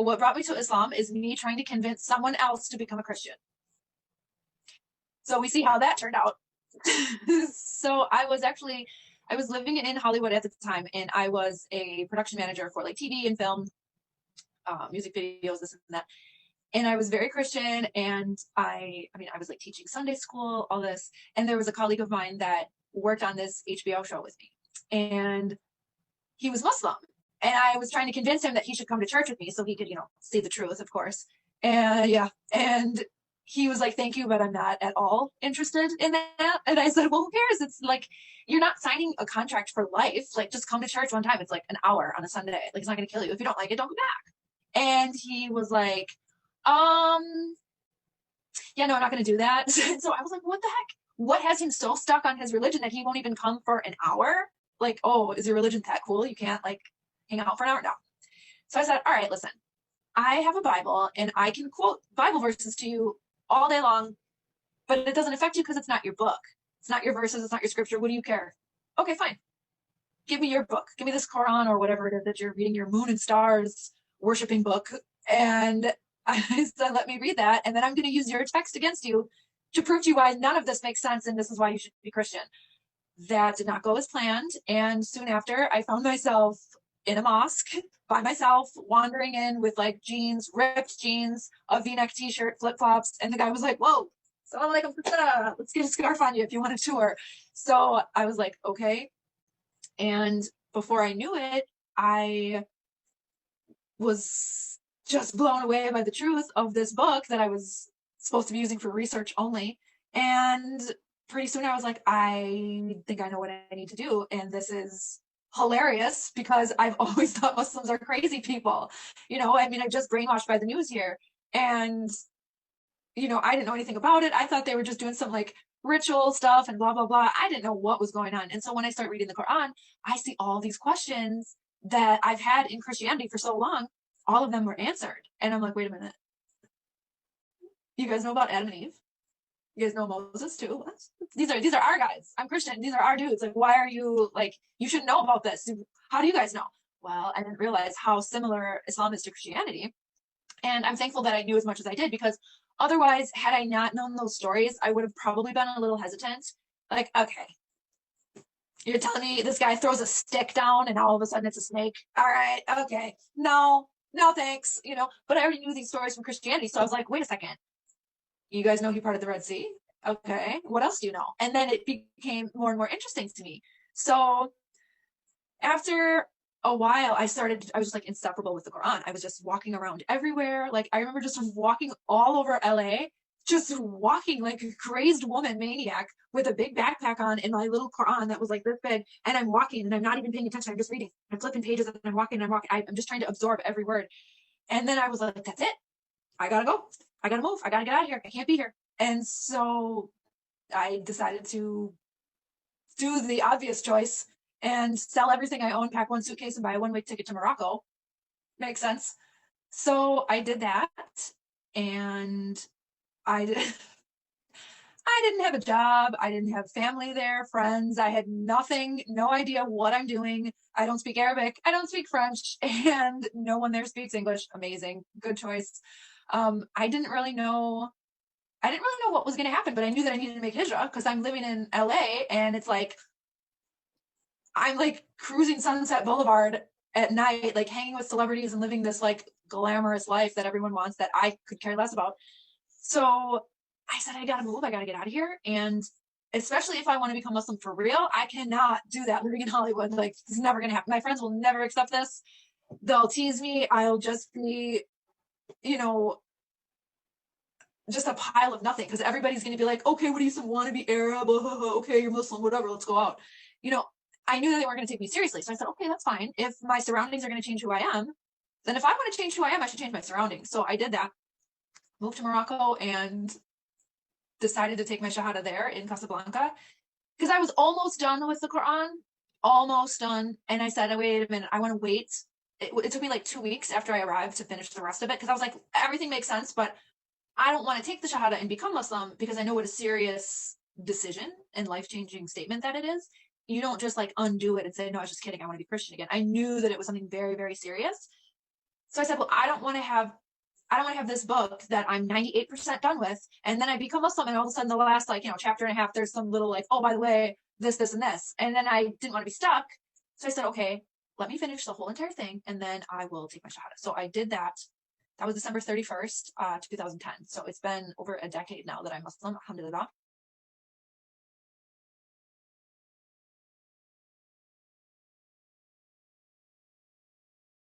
what brought me to Islam is me trying to convince someone else to become a Christian. So we see how that turned out. So I was living in Hollywood at the time, and I was a production manager for like TV and film, music videos, this and that. And I was very Christian, and I was like teaching Sunday school, all this. And there was a colleague of mine that worked on this HBO show with me, and he was Muslim. And I was trying to convince him that he should come to church with me so he could, see the truth, of course. And yeah, and he was like, thank you, but I'm not at all interested in that. And I said, well, who cares? It's like, you're not signing a contract for life. Like, just come to church one time. It's like an hour on a Sunday. Like, it's not going to kill you. If you don't like it, don't come back. And he was like, yeah, no, I'm not going to do that. So I was like, what the heck? What has him so stuck on his religion that he won't even come for an hour? Like, oh, is your religion that cool? You can't like hang out for an hour? No. So I said, all right, listen, I have a Bible and I can quote Bible verses to you all day long, but it doesn't affect you because it's not your book. It's not your verses. It's not your scripture. What do you care? Okay, fine. Give me your book. Give me this Quran or whatever it is that you're reading, your moon and stars worshiping book. And I said, let me read that. And then I'm going to use your text against you to prove to you why none of this makes sense. And this is why you should be Christian. That did not go as planned. And soon after, I found myself in a mosque by myself, wandering in with like jeans, ripped jeans, a V-neck t-shirt, flip-flops. And the guy was like, whoa, Assalamu alaikum, let's get a scarf on you if you want a tour. So I was like, okay. And before I knew it, I was just blown away by the truth of this book that I was supposed to be using for research only. And pretty soon I was like, I think I know what I need to do. And this is hilarious because I've always thought Muslims are crazy people. I'm just brainwashed by the news here. And, I didn't know anything about it. I thought they were just doing some like ritual stuff and blah, blah, blah. I didn't know what was going on. And so when I start reading the Quran, I see all these questions that I've had in Christianity for so long. All of them were answered. And I'm like, wait a minute. You guys know about Adam and Eve? You guys know Moses too? These are our guys. I'm Christian. These are our dudes. Like, why are you like, you should know about this. How do you guys know? Well, I didn't realize how similar Islam is to Christianity. And I'm thankful that I knew as much as I did, because otherwise, had I not known those stories, I would have probably been a little hesitant. Like, okay, you're telling me this guy throws a stick down and all of a sudden it's a snake? All right, okay. No, thanks. But I already knew these stories from Christianity. So I was like, wait a second. You guys know he parted the Red Sea? Okay, what else do you know? And then it became more and more interesting to me. So after a while, I was just like inseparable with the Quran. I was just walking around everywhere. Like, I remember just walking all over LA, just walking like a crazed woman maniac with a big backpack on and my little Quran that was like this big. And I'm walking and I'm not even paying attention. I'm just reading. I'm flipping pages and I'm walking and I'm walking. I'm just trying to absorb every word. And then I was like, that's it. I gotta go. I gotta move. I gotta get out of here. I can't be here. And so I decided to do the obvious choice and sell everything I own, pack one suitcase, and buy a one-way ticket to Morocco. Makes sense. So I did that, and I didn't have a job. I didn't have family there, friends. I had nothing, no idea what I'm doing. I don't speak Arabic. I don't speak French, and no one there speaks English. Amazing. Good choice. I didn't really know what was going to happen, but I knew that I needed to make hijrah because I'm living in LA, and it's like, I'm like cruising Sunset Boulevard at night, like hanging with celebrities and living this like glamorous life that everyone wants that I could care less about. So I said, I gotta move. I gotta get out of here. And especially if I want to become Muslim for real, I cannot do that living in Hollywood. Like, it's never gonna happen. My friends will never accept this. They'll tease me. I'll just be, just a pile of nothing, because everybody's going to be like, okay, what do you want to be Arab? Okay, you're Muslim, whatever, let's go out. I knew that they weren't going to take me seriously. So I said, okay, that's fine. If my surroundings are going to change who I am, then if I want to change who I am, I should change my surroundings. So I did that, moved to Morocco, and decided to take my Shahada there in Casablanca, because I was almost done with the Quran, almost done. And I said, wait a minute, I want to wait. It took me like 2 weeks after I arrived to finish the rest of it, because I was like, everything makes sense, but I don't want to take the Shahada and become Muslim, because I know what a serious decision and life-changing statement that it is. You don't just like undo it and say, no, I was just kidding, I want to be Christian again. I knew that it was something very, very serious. So I said, well, I don't want to have this book that I'm 98% done with, and then I become Muslim, and all of a sudden the last, like, chapter and a half, there's some little, like, oh, by the way, this, and this. And then I didn't want to be stuck. So I said, okay, let me finish the whole entire thing, and then I will take my Shahada. So I did that. That was December 31st, 2010. So it's been over a decade now that I'm Muslim, alhamdulillah.